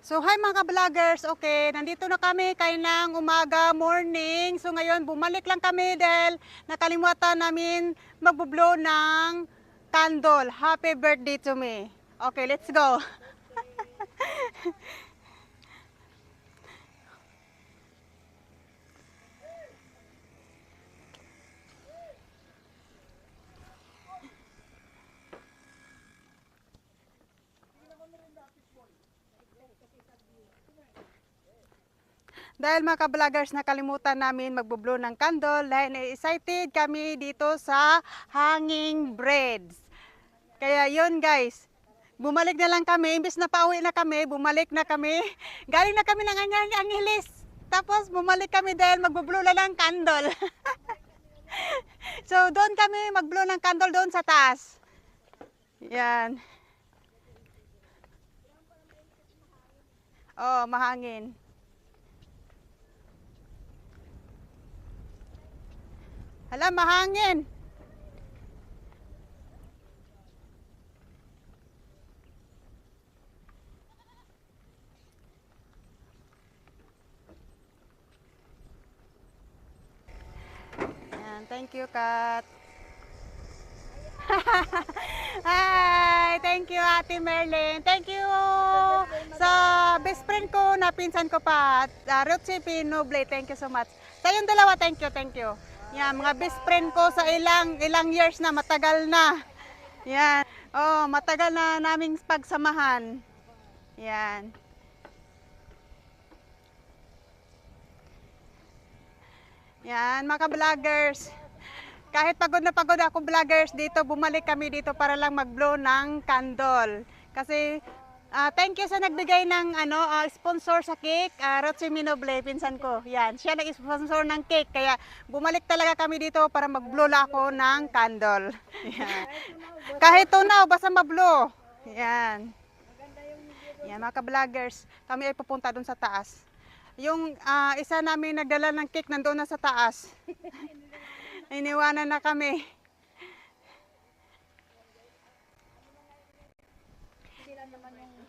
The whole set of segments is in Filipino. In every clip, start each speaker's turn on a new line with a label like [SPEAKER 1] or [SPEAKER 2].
[SPEAKER 1] So hi mga vloggers, okay, nandito na kami kainang umaga, morning. So ngayon bumalik lang kami dahil nakalimutan namin magbublow ng candle. Happy birthday to me. Okay, let's go. Dahil mga ka-vloggers, nakalimutan namin magbublow ng candle dahil excited kami dito sa hanging breads. Kaya yun guys, bumalik na lang kami, imbes na pauwi na kami, bumalik na kami. Galing na kami ng Angeles. Tapos bumalik kami dahil magbublow na lang candle. So doon kami magblow ng candle doon sa taas. Yan. Oh, mahangin. Hala, mahangin. Yan, thank you, Kat. Hi, thank you, Ate Merlin. Thank you sa best friend ko na pinsan ko pa, Ruchi Pinoble. Thank you so much. Sa yung dalawa, thank you, thank you. Yan, mga best friend ko sa ilang years na, matagal na. Yan. Oh, matagal na naming pagsamahan. Yan. Yan, mga vloggers. Kahit pagod na pagod ako vloggers dito, bumalik kami dito para lang mag-blow ng candle. Kasi thank you sa nagbigay ng sponsor sa cake, Roche Minoble, pinsan ko. Yan, siya nag-sponsor ng cake kaya bumalik talaga kami dito para mag-blow ako ng candle. Yan. Kahit tunaw, basta ma-blow. Yan. Yan mga ka-vloggers, kami ay pupunta doon sa taas. Yung isa namin nagdala ng cake nandoon na sa taas. Iniwanan na kami.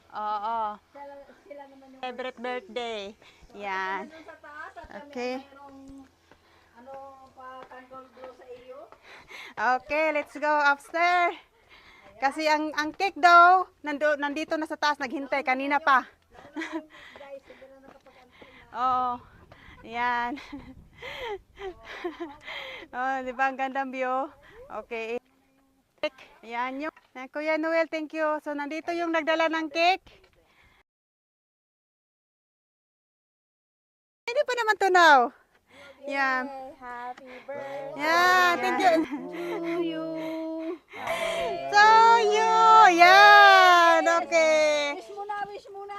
[SPEAKER 1] Oo. Favorite birthday. Yan. Okay. Okay, let's go upstairs. Kasi ang cake daw, nandito na sa taas, naghintay kanina pa. Oo. Yan. Oh, di ba ang gandang view? Okay. Yan yung. Kuya Noel, thank you. So, nandito yung nagdala ng cake. Hindi pa naman tunaw. Yan.
[SPEAKER 2] Happy birthday.
[SPEAKER 1] Yan, thank you.
[SPEAKER 2] To you.
[SPEAKER 1] So, you. Yan. Okay.
[SPEAKER 2] Wish muna, wish muna.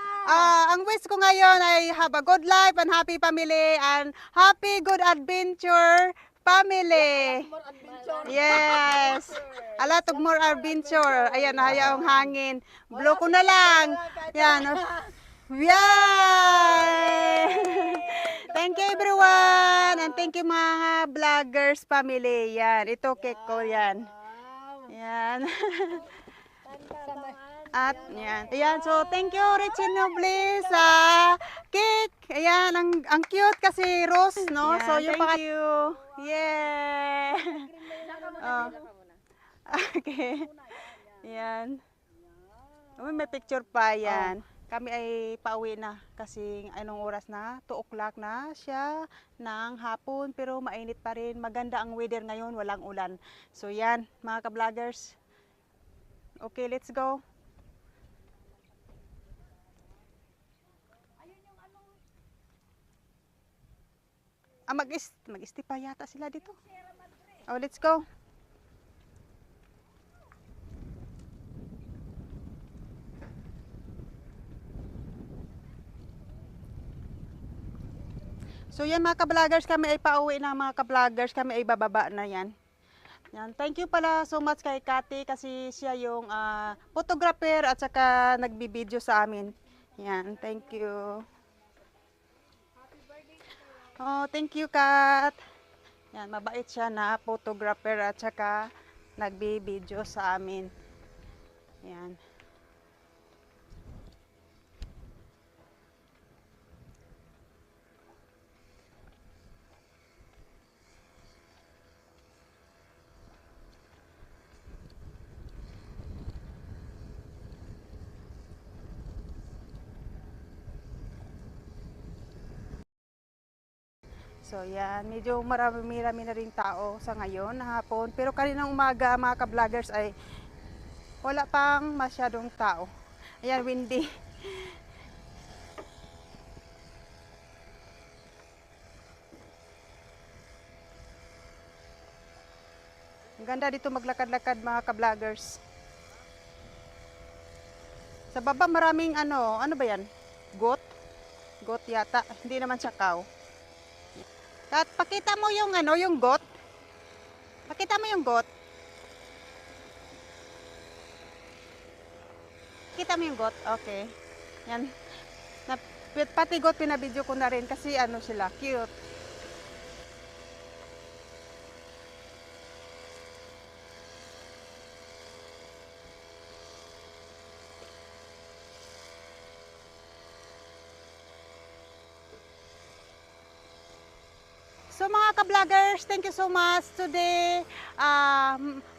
[SPEAKER 1] Ang wish ko ngayon ay have a good life and happy family and happy good adventure family.
[SPEAKER 2] More adventure.
[SPEAKER 1] Yes. A lot of more adventure. Ayan, hayang hangin. Blow ko na lang. Yan. Yan. Thank you everyone. And thank you mga vloggers family. Yan. Ito cake ko yan. Yan. At yan. Ayan, so thank you Richie Noble sa cake. Ayan, ang cute kasi rose, no?
[SPEAKER 2] Yan,
[SPEAKER 1] So yung
[SPEAKER 2] thank
[SPEAKER 1] you. Yeah. Oh. Okay. Yan. Uy, may picture pa yan. Kami ay pauwi na kasi anong oras na? 2 o'clock na siya ng hapon pero mainit pa rin. Maganda ang weather ngayon, walang ulan. So yan, mga ka-vloggers. Okay, let's go. Mag-isti pa yata sila dito. Oh, let's go. So yan mga ka-vloggers, kami ay pauwi na mga ka-vloggers, kami ay bababa na yan. Yan. Thank you pala so much kay Kati kasi siya yung photographer at saka nagbibideo sa amin. Yan, thank you. Oh, thank you Kat. Yan, mabait siya na photographer at saka nagbibideo sa amin. Yan. So yan, medyo marami na rin tao sa ngayon na hapon. Pero kaninang umaga mga ka-vloggers ay wala pang masyadong tao. Ayan, windy. Ang ganda dito maglakad-lakad mga ka-vloggers. Sa baba maraming ano ba yan? Goat? Goat yata. Hindi naman siya cow. At pakita mo yung yung goat. Pakita mo yung goat. Kita mo yung goat? Okay. Yan. Pati goat pinabidyo ko na rin kasi sila, cute. So mga ka-vloggers, thank you so much today.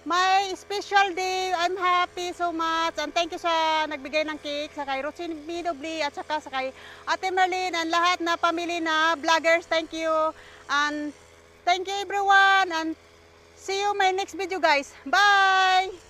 [SPEAKER 1] My special day, I'm happy so much. And thank you sa nagbigay ng cake, sa kay Rosin Midobli, at saka sa kay Ate Merlin, and lahat na pamilya na vloggers, thank you. And thank you everyone, and see you my next video guys. Bye!